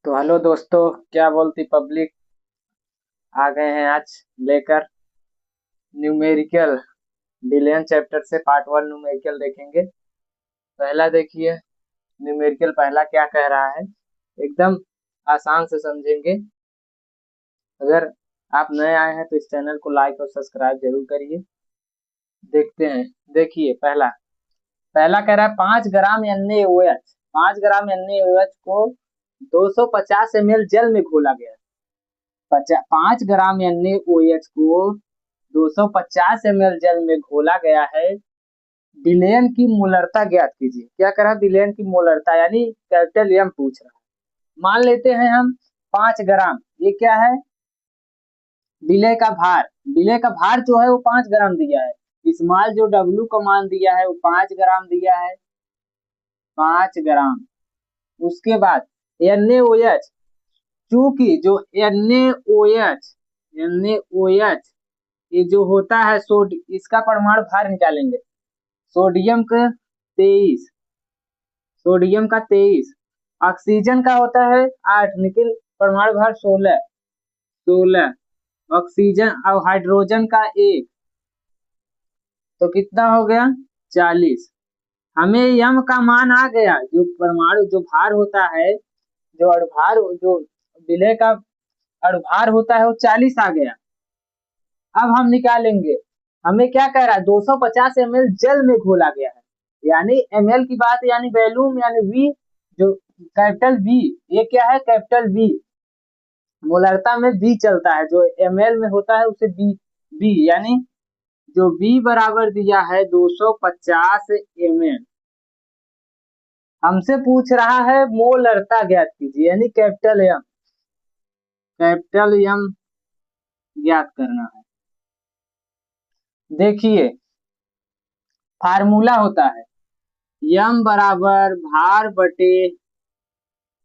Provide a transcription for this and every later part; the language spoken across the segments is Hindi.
तो हेलो दोस्तों, क्या बोलती पब्लिक। आ गए हैं आज लेकर न्यूमेरिकल बिलियन चैप्टर से पार्ट 1 न्यूमेरिकल देखेंगे। पहला देखिए, न्यूमेरिकल पहला क्या कह रहा है। एकदम आसान से समझेंगे। अगर आप नए आए हैं तो इस चैनल को लाइक और सब्सक्राइब जरूर करिए। देखते हैं। देखिए, पहला पहला कह रहा है 5 ग्राम NaOH। 5 ग्राम NaOH को 250 ml जल में घोला गया। 5 ग्राम NaOH को 250 ml जल में घोला गया है। विलयन की मोलरता ज्ञात कीजिए। क्या करा? विलयन की मोलरता यानी कैपिटल एम पूछ रहा है। मान लेते हैं हम 5 ग्राम। ये क्या है? विलय का भार। विलय का भार जो है वो 5 ग्राम दिया है। स्मॉल जो W का मान दिया है वो 5 ग्राम दिया है। 5 ग्राम। उसके बाद NaOH, चूंकि जो NaOH ये जो होता है इसका परमाणु भार निकालेंगे। सोडियम का 23, सोडियम का 23। ऑक्सीजन का होता है 8, निकल परमाणु भार 16, 16। ऑक्सीजन और हाइड्रोजन का 1, तो कितना हो गया? 40। हमें यम का मान आ गया। जो परमाणु जो भार होता है, जो अणुभार, जो विलय का अणुभार होता है वो 40 आ गया। अब हम निकालेंगे। हमें क्या कह रहा है? 250 ml जल में घोला गया है। यानी ml की बात, यानी वैल्यूम, यानी V, जो कैपिटल V। ये क्या है? Capital V। मोलरता में V चलता है, जो ml में होता है उसे V यानी जो V बराबर दिया है 250 ml। हमसे पूछ रहा है मोलरता ज्ञात कीजिए, यानी कैपिटल M। कैपिटल M ज्ञात करना है। देखिए, फार्मूला होता है यम बराबर भार बटे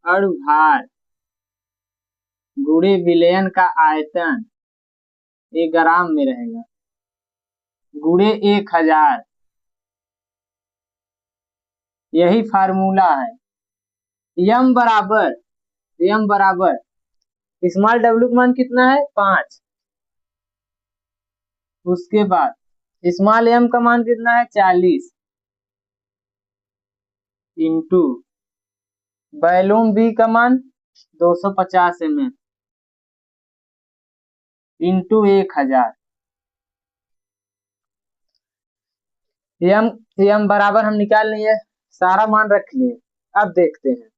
अणुभार गुणे विलयन का आयतन, ये ग्राम में रहेगा, गुणे 1000। यही फार्मूला है। यम बराबर स्मॉल W का मान कितना है? 5। उसके बाद स्मॉल m का मान कितना है? 40 इंटू वैल्यूम V का मान 250 ml इंटू 1000। यम बराबर हम निकाल लिए, सारा मान रख लिए। अब देखते हैं।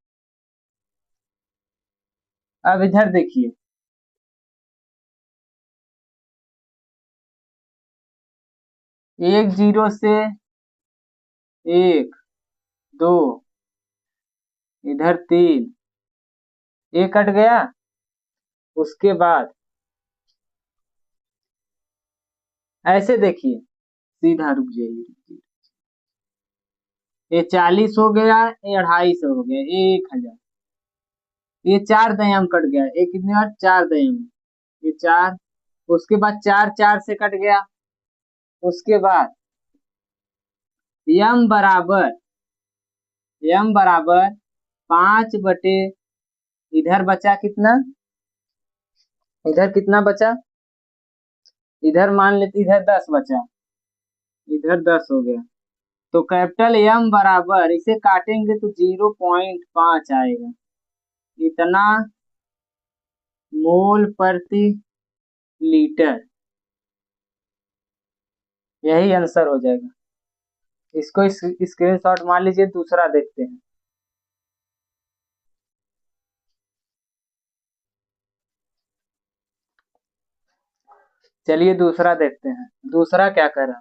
अब इधर देखिए, 10 से 1, 2, इधर 3, एक कट गया। उसके बाद ऐसे देखिए, सीधा रुक जाइए। ये 40 हो गया, ये 250 हो गया, ये 1000। ये 4 दयम कट गया। ये कितने बार? 4 दयम, ये 4। उसके बाद 4 4 से कट गया। उसके बाद यम बराबर 5 बटे, इधर बचा कितना? इधर कितना बचा? इधर मान लेते, इधर 10 बचा, इधर 10 हो गया। तो कैपिटल M बराबर, इसे काटेंगे तो 0.5 आएगा। इतना मोल प्रति लीटर। यही आंसर हो जाएगा। इसको स्क्रीनशॉट मान लीजिए। दूसरा देखते हैं। चलिए दूसरा देखते हैं। दूसरा क्या कह रहा है?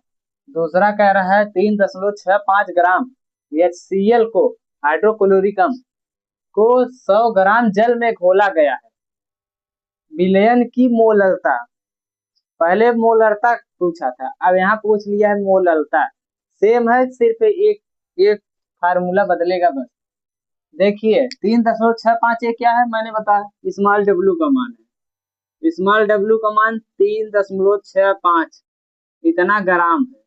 दूसरा कह रहा है 3.65 ग्राम HCl को, हाइड्रोक्लोरिक अम्ल को 100 ग्राम जल में घोला गया है। विलयन की मोलरता। पहले मोलरता पूछा था, अब यहाँ पूछ लिया है मोलरता। सेम है, सिर्फ एक एक फार्मूला बदलेगा बस। देखिए 3.65 ये क्या है? मैंने बताया स्मॉल W का मान है। स्मॉल W का मान 3.65 इतना ग्राम है।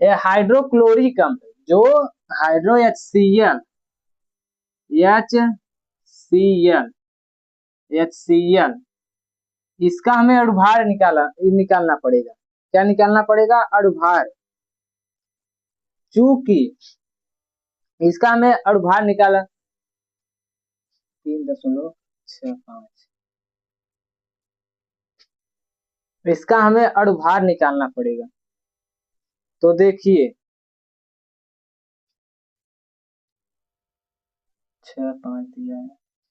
ये हाइड्रोक्लोरिक अम्ल, जो हाइड्रो HCl HCl इसका हमें अणुभार निकालना पड़ेगा। क्या निकालना पड़ेगा? अणुभार। चूंकि इसका हमें अणुभार निकाला 3.65, इसका हमें अणुभार निकालना पड़ेगा। तो देखिए 6.5 दिया है।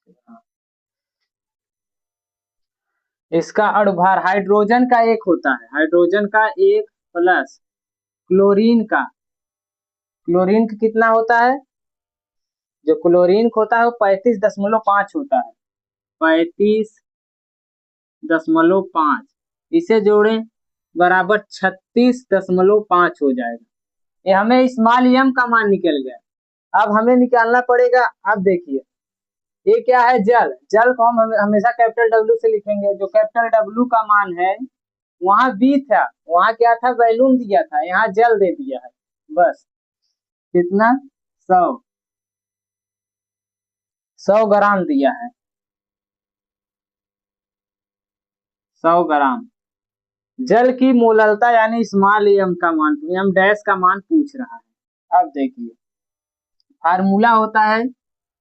हाँ। इसका अणुभार हाइड्रोजन का 1 होता है, हाइड्रोजन का 1 प्लस क्लोरीन का कितना होता है? जो क्लोरीन होता है वो 35.5 होता है, 35.5 इसे जोड़ें बराबर 36.5 हो जाएगा। ये हमें स्मॉल m का मान निकल गया। अब हमें निकालना पड़ेगा। अब देखिए ये क्या है? जल को हम हमेशा कैपिटल W से लिखेंगे। जो कैपिटल W का मान है वहां B था, वहां क्या था? वैल्यूम दिया था, यहाँ जल दे दिया है बस। कितना? 100 ग्राम दिया है, 100 ग्राम। जल की मोललता यानी स्मॉल m का मान, m डैश का मान पूछ रहा है। अब देखिए फार्मूला होता है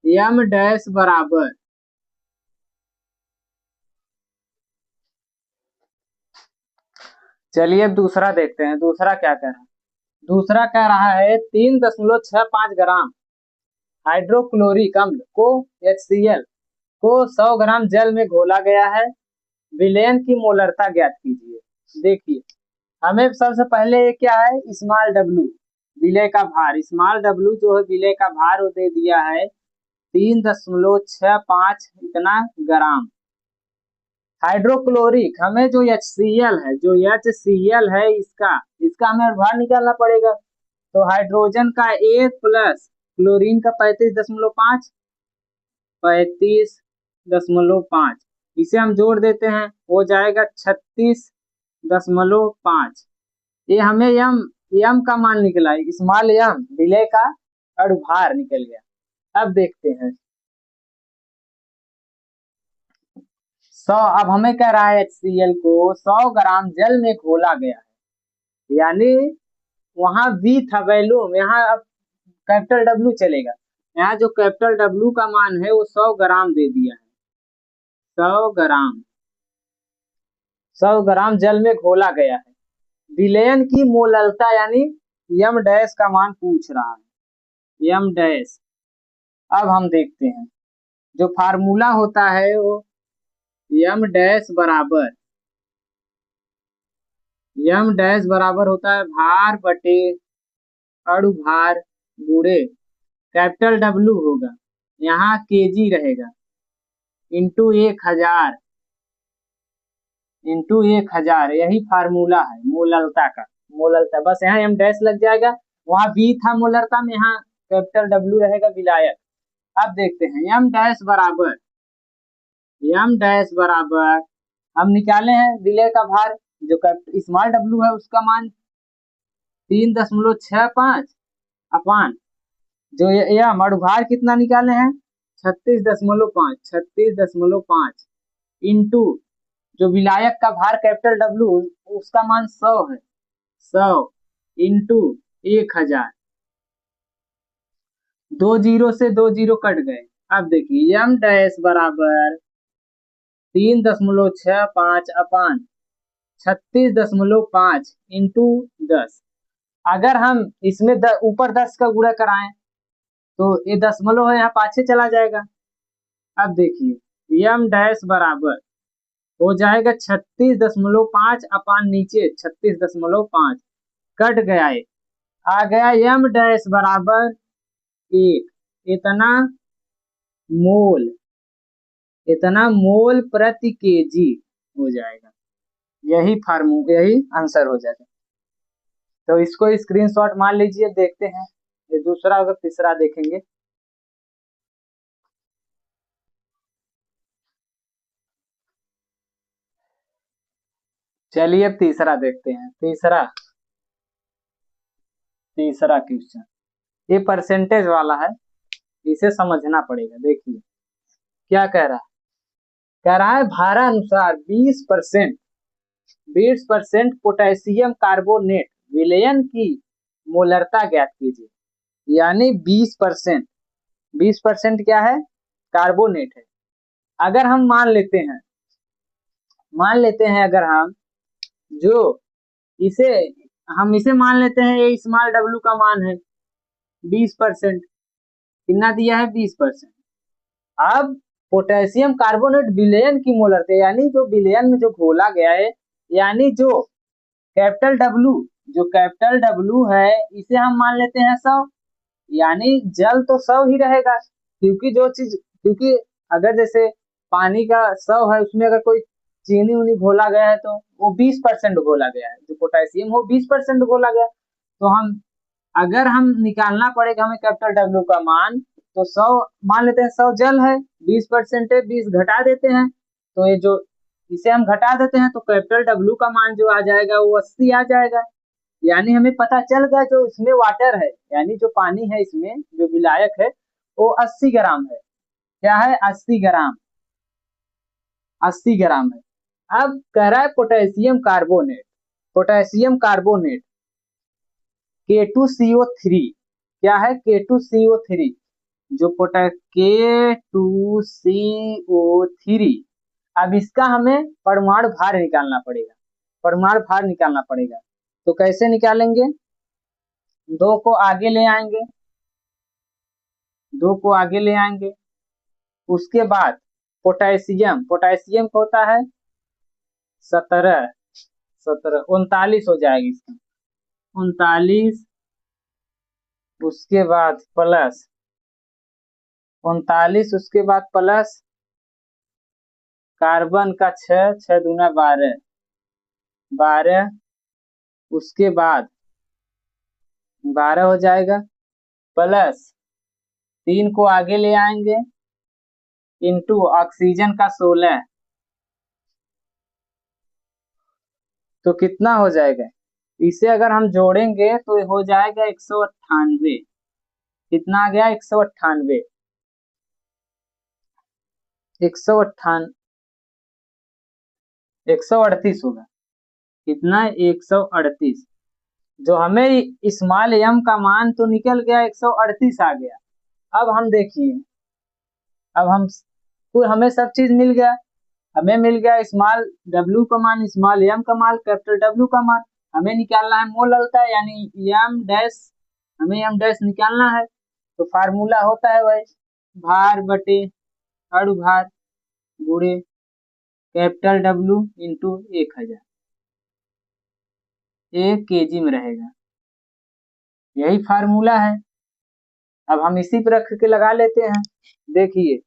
m डैश बराबर, चलिए अब दूसरा देखते हैं। दूसरा क्या कह रहा है? दूसरा कह रहा है 3.65 ग्राम हाइड्रोक्लोरिक अम्ल को HCl को 100 ग्राम जल में घोला गया है। विलयन की मोलरता ज्ञात कीजिए। देखिए हमें सबसे पहले क्या है? स्मॉल w, विलय का भार। स्मॉल w जो है विलय का भार वो दे दिया है 3.65 इतना ग्राम। हाइड्रोक्लोरिक हमें जो HCl है, इसका हमें भार निकालना पड़ेगा। तो हाइड्रोजन का 1 प्लस क्लोरीन का 35.5 इसे हम जोड़ देते हैं, हो जाएगा 36.5। ये हमें यम का मान निकला है, स्मॉल यम विलय का अणुभार निकल गया। अब देखते हैं 100। अब हमें कह रहा है HCl को 100 ग्राम जल में घोला गया है, यानी वहां V था वैल्यूम, यहाँ अब कैपिटल W चलेगा। यहाँ जो कैपिटल W का मान है वो 100 ग्राम दे दिया है। 100 ग्राम जल में घोला गया है। विलयन की मोललता यानी यम डैश का मान पूछ रहा है, यम डैश। अब हम देखते हैं जो फार्मूला होता है वो यम डैश बराबर होता है भार बटे अणुभार गुणे कैपिटल W होगा, यहाँ kg रहेगा, इंटू 1000, यही फार्मूला है मोललता का। मोललता बस यहाँ m डैश लग जाएगा, वहां V था मोलरता में, यहाँ कैपिटल W रहेगा विलायक। अब देखते हैं m डैश बराबर हम निकाले हैं विलय का भार, जो स्मॉल W है उसका मान 3.65 अपान जो यम अणुभार कितना निकाले हैं 36.5 इंटू जो विलायक का भार कैपिटल W उसका मान 100 है, 100 इंटू 1000। 2 जीरो से 2 जीरो कट गए। अब देखिए यम डैश बराबर 3.65 अपान 36.5 इंटू 10। अगर हम इसमें ऊपर 10 का गुणा कराएं तो ये दशमलव है यहाँ पाछे चला जाएगा। अब देखिए यम डैश बराबर हो जाएगा 36.5 अपान नीचे 36.5 कट गया है, आ गया यम डैश बराबर 1 इतना मोल प्रति केजी हो जाएगा। यही आंसर हो जाएगा। तो इसको स्क्रीनशॉट मान लीजिए। देखते हैं ये दूसरा होगा, तीसरा देखेंगे। चलिए अब तीसरा देखते हैं। तीसरा क्वेश्चन ये परसेंटेज वाला है। इसे समझना पड़ेगा। देखिए क्या कह रहा है भारा अनुसार 20% पोटेशियम कार्बोनेट विलयन की मोलरता ज्ञात कीजिए। यानी 20% क्या है, कार्बोनेट है। अगर हम मान लेते हैं अगर हम जो इसे हम इसे मान लेते हैं, ये स्मॉल डब्लू का मान है 20%। कितना दिया है, 20%। अब पोटेशियम कार्बोनेट विलयन की मोलरता, यानी जो विलयन में जो घोला गया है, यानी जो कैपिटल डब्लू है, इसे हम मान लेते हैं 100। यानी जल तो 100 ही रहेगा, क्योंकि अगर जैसे पानी का 100 है, उसमें अगर कोई चीनी उनी घोला गया है तो वो 20% घोला गया है, जो पोटेशियम वो 20% घोला गया। तो अगर हम निकालना पड़ेगा हमें कैपिटल डब्ल्यू का मान, तो 100 मान लेते हैं, 100 जल है, 20% है, 20 घटा देते हैं, तो ये जो इसे हम घटा देते हैं तो कैपिटल डब्ल्यू का मान जो आ जाएगा वो 80 आ जाएगा। यानी हमें पता चल गया जो इसमें वाटर है, यानी जो पानी है इसमें जो विलायक है वो 80 ग्राम है। क्या है, 80 ग्राम, 80 ग्राम है। अब कह रहा है पोटेशियम कार्बोनेट K2CO3, क्या है, K2CO3, जो K2CO3। अब इसका हमें परमाणु भार निकालना पड़ेगा। तो कैसे निकालेंगे, दो को आगे ले आएंगे। उसके बाद पोटेशियम का होता है 17, 39 हो जाएगी इसका, 39। उसके बाद प्लस 39, उसके बाद प्लस कार्बन का 6, 6 दूना 12, 12। उसके बाद 12 हो जाएगा, प्लस 3 को आगे ले आएंगे, इंटू ऑक्सीजन का 16। तो कितना हो जाएगा, इसे अगर हम जोड़ेंगे तो हो जाएगा 198। कितना आ गया, 198, 138 होगा। कितना, 138। जो हमें स्मॉल एम का मान तो निकल गया, 138 आ गया। अब हम देखिए, अब हमें सब चीज मिल गया। हमें मिल गया स्मॉल डब्ल्यू का मान, स्मॉल एम का मान, कैपिटल डब्ल्यू का मान। हमें निकालना है मोलरता, यानी एम डैश, हमें एम डैश निकालना है। तो फार्मूला होता है वही भार बटे अणु भार गुणे कैपिटल डब्ल्यू इंटू 1000, 1 kg में रहेगा। यही फार्मूला है। अब हम इसी पर रख के लगा लेते हैं। देखिए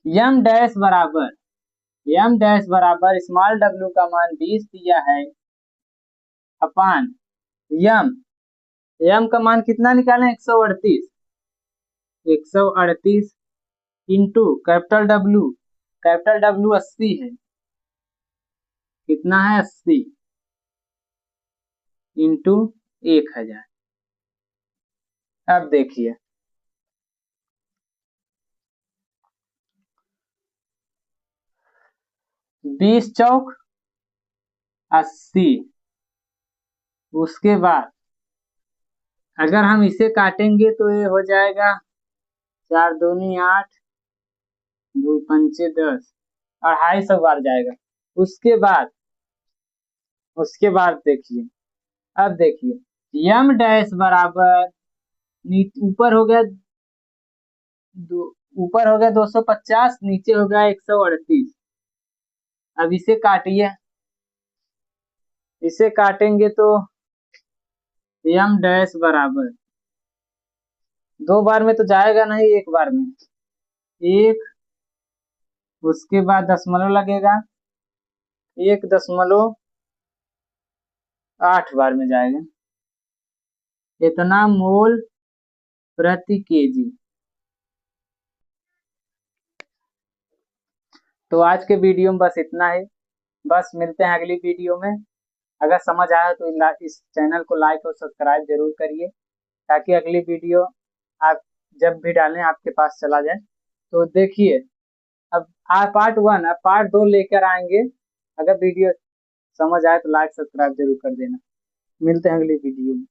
एम डैश बराबर स्मॉल डब्ल्यू का मान 20 दिया है, अपान एम का मान कितना निकालें, 138, 138 इंटू कैपिटल डब्ल्यू 80 है। कितना है, 80 इंटू 1000। अब देखिए 20 चौक 80। उसके बाद अगर हम इसे काटेंगे तो ये हो जाएगा 4 दूनी 8, 2 पंचे 10, 250 बार जाएगा। उसके बाद देखिए, अब देखिए एम डैश बराबर ऊपर हो गया ऊपर हो गया 250, नीचे हो गया 138। अब इसे काटिए, इसे काटेंगे तो एम डैश बराबर 2 बार में तो जाएगा नहीं, 1 बार में 1। उसके बाद दशमलव लगेगा, 1.8 बार में जाएगा। इतना मोल प्रति केजी। तो आज के वीडियो में बस इतना ही। बस मिलते हैं अगली वीडियो में। अगर समझ आया तो इस चैनल को लाइक और सब्सक्राइब जरूर करिए। ताकि अगली वीडियो आप जब भी डालें आपके पास चला जाए। तो देखिए, अब पार्ट 1, अब पार्ट 2 लेकर आएंगे। अगर वीडियो समझ आए तो लाइक सब्सक्राइब जरूर कर देना। मिलते हैं अगली वीडियो में।